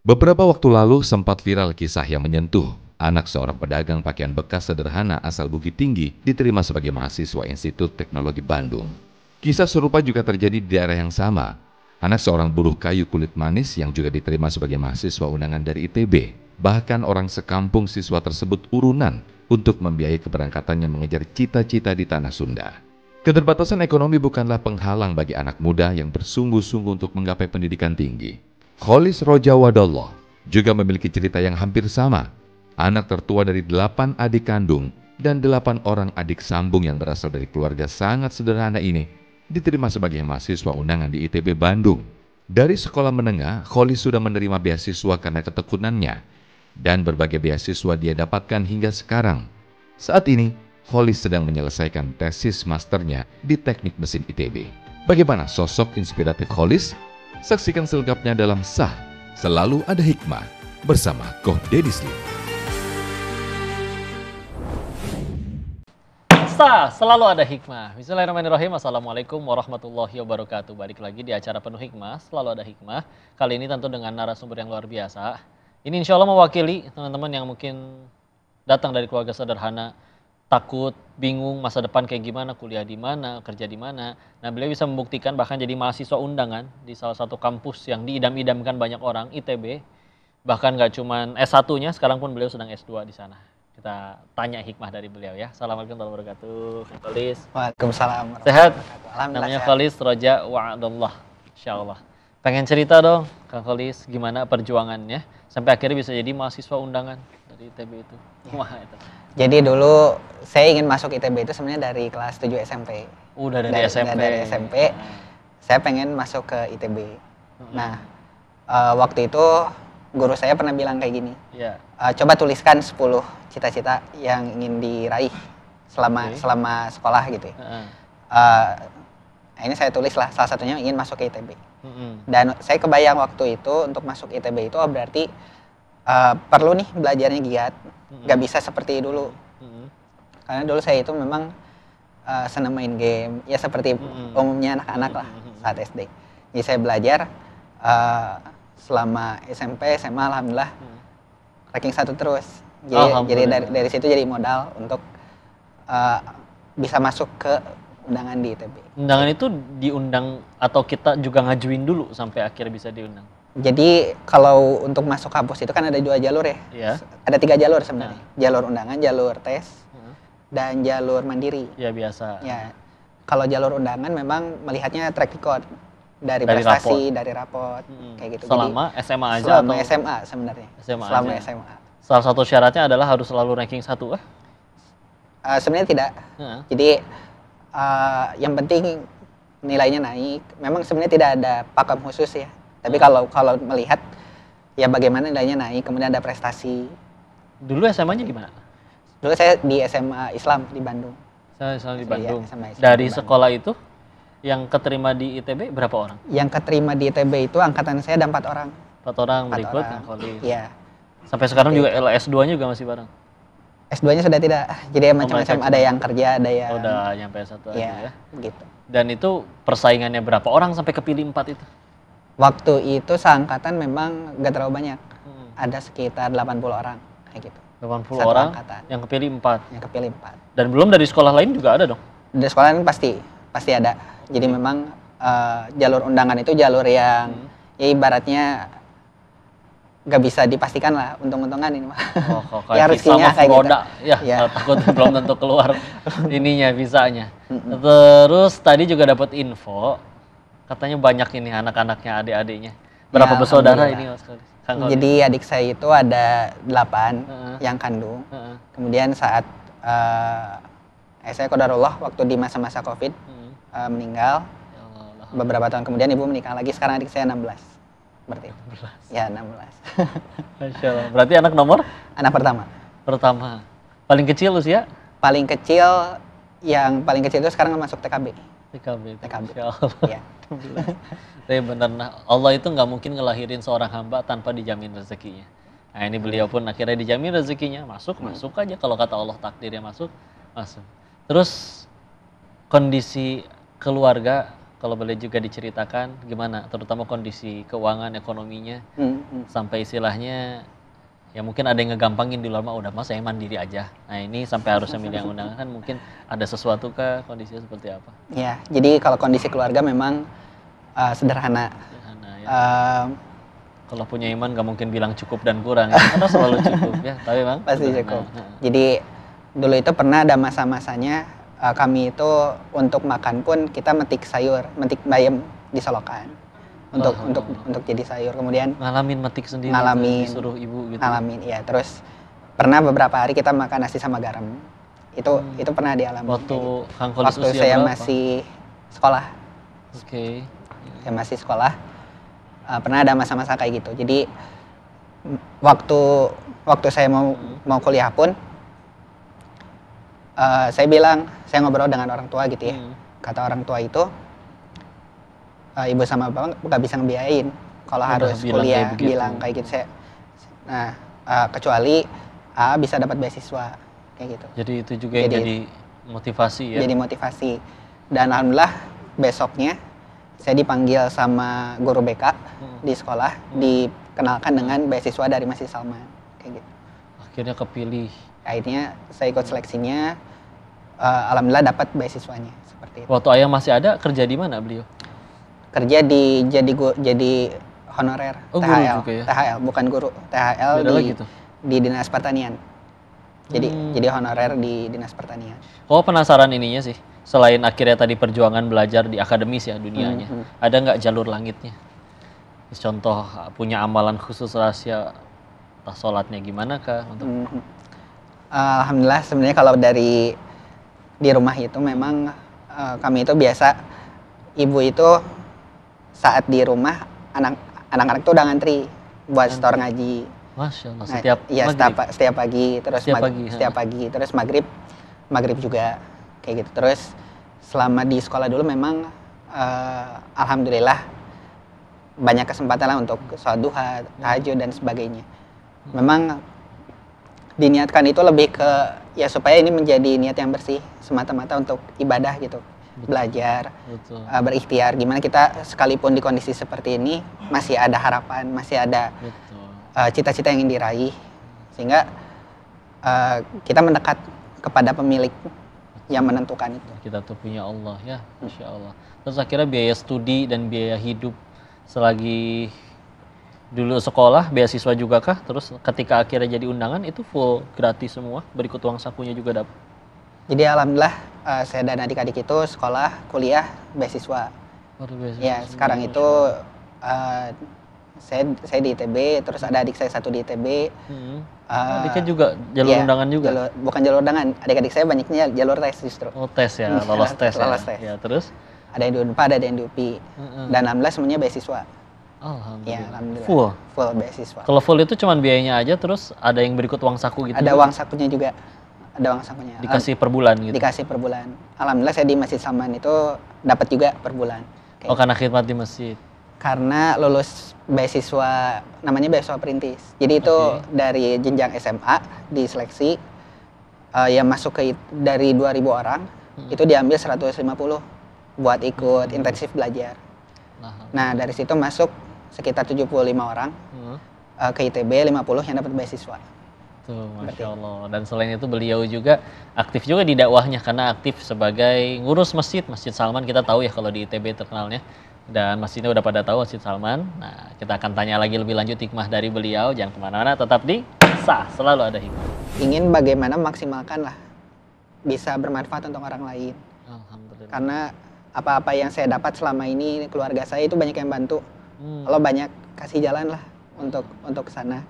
Beberapa waktu lalu sempat viral kisah yang menyentuh. Anak seorang pedagang pakaian bekas sederhana asal Bukit Tinggi diterima sebagai mahasiswa Institut Teknologi Bandung. Kisah serupa juga terjadi di daerah yang sama. Anak seorang buruh kayu kulit manis yang juga diterima sebagai mahasiswa undangan dari ITB. Bahkan orang sekampung siswa tersebut urunan untuk membiayai keberangkatannya mengejar cita-cita di tanah Sunda. Keterbatasan ekonomi bukanlah penghalang bagi anak muda yang bersungguh-sungguh untuk menggapai pendidikan tinggi. Kholis Roja Wadallah juga memiliki cerita yang hampir sama. Anak tertua dari 8 adik kandung dan 8 orang adik sambung yang berasal dari keluarga sangat sederhana ini diterima sebagai mahasiswa undangan di ITB Bandung. Dari sekolah menengah, Kholis sudah menerima beasiswa karena ketekunannya dan berbagai beasiswa dia dapatkan hingga sekarang. Saat ini, Kholis sedang menyelesaikan tesis masternya di Teknik Mesin ITB. Bagaimana sosok inspiratif Kholis? Saksikan selengkapnya dalam Sah, Selalu Ada Hikmah bersama Koh Deddy Slim. Sah, selalu ada hikmah. Bismillahirrahmanirrahim. Assalamualaikum warahmatullahi wabarakatuh. Balik lagi di acara penuh hikmah, selalu ada hikmah. Kali ini tentu dengan narasumber yang luar biasa. Ini insya Allah mewakili teman-teman yang mungkin datang dari keluarga sederhana, takut, bingung masa depan kayak gimana, kuliah di mana, kerja di mana. Nah, beliau bisa membuktikan bahkan jadi mahasiswa undangan di salah satu kampus yang diidam-idamkan banyak orang, ITB. Bahkan gak cuman S1-nya, sekarang pun beliau sedang S2 di sana. Kita tanya hikmah dari beliau ya. Assalamualaikum warahmatullahi wabarakatuh. Kang Kholis. Waalaikumsalam. Sehat? Alhamdulillah Namanya sehat. Kholis Roja Wa'adullah. Insyaallah. Pengen cerita dong, Kang Kholis, gimana perjuangannya sampai akhirnya bisa jadi mahasiswa undangan dari ITB itu. Wah, itu. Jadi dulu saya ingin masuk ITB itu sebenarnya dari kelas 7 SMP. Udah dari SMP. Dari SMP, saya pengen masuk ke ITB. Nah, waktu itu guru saya pernah bilang kayak gini. Iya. Coba tuliskan 10 cita-cita yang ingin diraih selama sekolah gitu ya. Ini saya tulis lah, salah satunya ingin masuk ke ITB. Dan saya kebayang waktu itu untuk masuk ITB itu berarti perlu nih belajarnya giat, nggak bisa seperti dulu. Karena dulu saya itu memang senang main game, ya seperti umumnya anak-anak lah saat SD. Jadi saya belajar selama SMP, SMA, alhamdulillah ranking 1 terus. Jadi dari situ jadi modal untuk bisa masuk ke undangan di ITB. Undangan itu diundang atau kita juga ngajuin dulu sampai akhirnya bisa diundang? Jadi kalau untuk masuk kampus itu kan ada 2 jalur ya. Iya. Ada 3 jalur sebenarnya. Jalur undangan, jalur tes, dan jalur mandiri. Ya biasa. Ya. Kalau jalur undangan memang melihatnya track record dari prestasi, dari raport, kayak gitu. Selama Jadi, SMA aja selama atau? SMA sebenarnya. Selama SMA. Salah satu syaratnya adalah harus selalu ranking 1 sebenarnya tidak. Jadi yang penting nilainya naik. Memang sebenarnya tidak ada pakem khusus ya. Tapi kalau melihat ya bagaimana nilainya naik, kemudian ada prestasi. Dulu SMA-nya di mana? Dulu saya di SMA Islam di Bandung. Saya di Bandung. SMA Islam Dari di Bandung. sekolah itu yang keterima di ITB berapa orang? Yang keterima di ITB itu angkatan saya ada 4 orang. 4 orang berikut Kang Kholis. Iya. Sampai sekarang juga S2-nya juga masih bareng? S2-nya sudah tidak. Jadi macam-macam, ada yang kerja, ada yang... Udah nyampe S1 aja ya? Gitu. Dan itu persaingannya berapa orang sampai kepilih 4 itu? Waktu itu seangkatan memang gak terlalu banyak. Ada sekitar 80 orang, kayak gitu. 80 Satu orang angkatan. yang kepilih 4? Yang kepilih 4. Dan belum dari sekolah lain juga ada dong? Dari sekolah lain pasti ada. Jadi memang jalur undangan itu jalur yang ya ibaratnya gak bisa dipastikan lah untung-untungan ini mah. Oh, kayak visa mah roda ya. Takut belum tentu keluar ininya visanya. Terus tadi juga dapat info katanya banyak ini anak-anaknya, adik-adiknya. Berapa Ya, bersaudara ini Mas Kholis? Jadi adik saya itu ada 8 yang kandung. Kemudian saat saya qadarullah waktu di masa-masa Covid meninggal. Beberapa tahun kemudian ibu menikah lagi, sekarang adik saya 16. Berarti 16. Ya 16. Masya Allah. Berarti anak nomor? Anak pertama. Pertama. Paling kecil usia? Paling kecil, yang paling kecil itu sekarang masuk TKB. TKB. TKB. Masya Allah. Iya. Tapi benar, Allah itu nggak mungkin ngelahirin seorang hamba tanpa dijamin rezekinya. Nah ini beliau pun akhirnya dijamin rezekinya, masuk aja. Kalau kata Allah takdirnya masuk. Terus kondisi keluarga kalau boleh juga diceritakan gimana, terutama kondisi keuangan ekonominya sampai istilahnya ya mungkin ada yang ngegampangin di luar mah udah mas saya mandiri aja. Nah ini sampai harusnya milih yang undangan kan mungkin ada sesuatu kah kondisinya seperti apa? Ya, jadi kalau kondisi keluarga memang sederhana. Sederhana ya. Kalau punya iman gak mungkin bilang cukup dan kurang ya, karena selalu cukup ya. Tapi bang pasti cukup. Jadi dulu itu pernah ada masa-masanya kami itu untuk makan pun kita metik sayur, metik bayam di solokan. Untuk jadi sayur, kemudian ngalamin metik sendiri, disuruh ibu gitu. Ngalamin, iya. Terus pernah beberapa hari kita makan nasi sama garam. Itu pernah dialami. Waktu Kang Kolis waktu saya berapa? Masih sekolah. Oke. Saya masih sekolah. Pernah ada masa-masa kayak gitu. Jadi waktu saya mau kuliah pun saya bilang, saya ngobrol dengan orang tua gitu ya. Kata orang tua itu, ibu sama bapak nggak bisa ngebiayain kalau harus kuliah, bilang kayak gitu. Nah, kecuali bisa dapat beasiswa kayak gitu. Jadi itu juga yang jadi motivasi ya. Jadi motivasi. Dan alhamdulillah besoknya saya dipanggil sama guru BK di sekolah, dikenalkan dengan beasiswa dari Masjid Salman kayak gitu. Akhirnya kepilih. Akhirnya saya ikut seleksinya, alhamdulillah dapat beasiswanya seperti itu. Waktu ayah masih ada kerja di mana beliau? Kerja jadi honorer, THL, juga ya? THL bukan guru, THL di Dinas Pertanian. Jadi honorer di Dinas Pertanian. Oh penasaran ininya sih, selain akhirnya tadi perjuangan belajar di akademis ya dunianya, ada nggak jalur langitnya? Contoh punya amalan khusus rahasia tas sholatnya gimana kah? Alhamdulillah sebenarnya kalau di rumah itu memang kami itu biasa, ibu itu saat di rumah anak-anak tuh udah ngantri buat store ngaji. Masya Allah, setiap pagi, terus setiap pagi, terus maghrib juga kayak gitu. Terus selama di sekolah dulu memang alhamdulillah banyak kesempatan lah untuk sholat duha, tahajud dan sebagainya. Memang diniatkan itu lebih ke ya supaya ini menjadi niat yang bersih semata-mata untuk ibadah gitu. Belajar, berikhtiar gimana kita sekalipun di kondisi seperti ini masih ada harapan, masih ada cita-cita yang ingin diraih, sehingga kita mendekat kepada pemilik yang menentukan itu. Kita tuh punya Allah ya, Masya Allah. Terus akhirnya biaya studi dan biaya hidup selagi dulu sekolah, beasiswa juga kah? Terus ketika akhirnya jadi undangan itu full gratis semua, berikut uang sakunya juga dapat? Jadi alhamdulillah saya dan adik-adik itu sekolah, kuliah, beasiswa. Ya sekarang itu saya di ITB, terus ada adik saya satu di ITB. Adiknya juga jalur undangan juga? Bukan jalur undangan, adik-adik saya banyaknya jalur tes justru. Oh tes ya, lolos tes ya. Lolos tes. Ya, terus? Ada yang di UNPAD, ada yang di UPI. Dan alhamdulillah semuanya beasiswa. Alhamdulillah. Ya, alhamdulillah. Full beasiswa. Kalau full itu cuman biayanya aja, terus ada yang berikut uang saku gitu? Ada juga? Uang sakunya juga. Ada uang sakunya. Dikasih per bulan gitu? Dikasih per bulan. Alhamdulillah saya di Masjid Salman itu dapat juga per bulan. Karena khidmat di masjid? Karena lulus beasiswa, namanya beasiswa perintis. Jadi itu dari jenjang SMA diseleksi, yang masuk dari 2.000 orang, itu diambil 150 buat ikut intensif belajar. Nah dari situ masuk sekitar 75 orang ke ITB, 50 yang dapat beasiswa. Tuh, Masya Allah. Dan selain itu beliau juga aktif juga di dakwahnya, karena aktif sebagai ngurus Masjid Salman. Kita tahu ya kalau di ITB terkenalnya, dan masjidnya udah pada tahu Masjid Salman. Nah kita akan tanya lagi lebih lanjut hikmah dari beliau. Jangan kemana-mana, tetap di Sah Selalu Ada Hikmah. Ingin bagaimana maksimalkan lah, bisa bermanfaat untuk orang lain. Alhamdulillah. Karena apa-apa yang saya dapat selama ini, keluarga saya itu banyak yang bantu. Allah banyak kasih jalan lah untuk ke sana.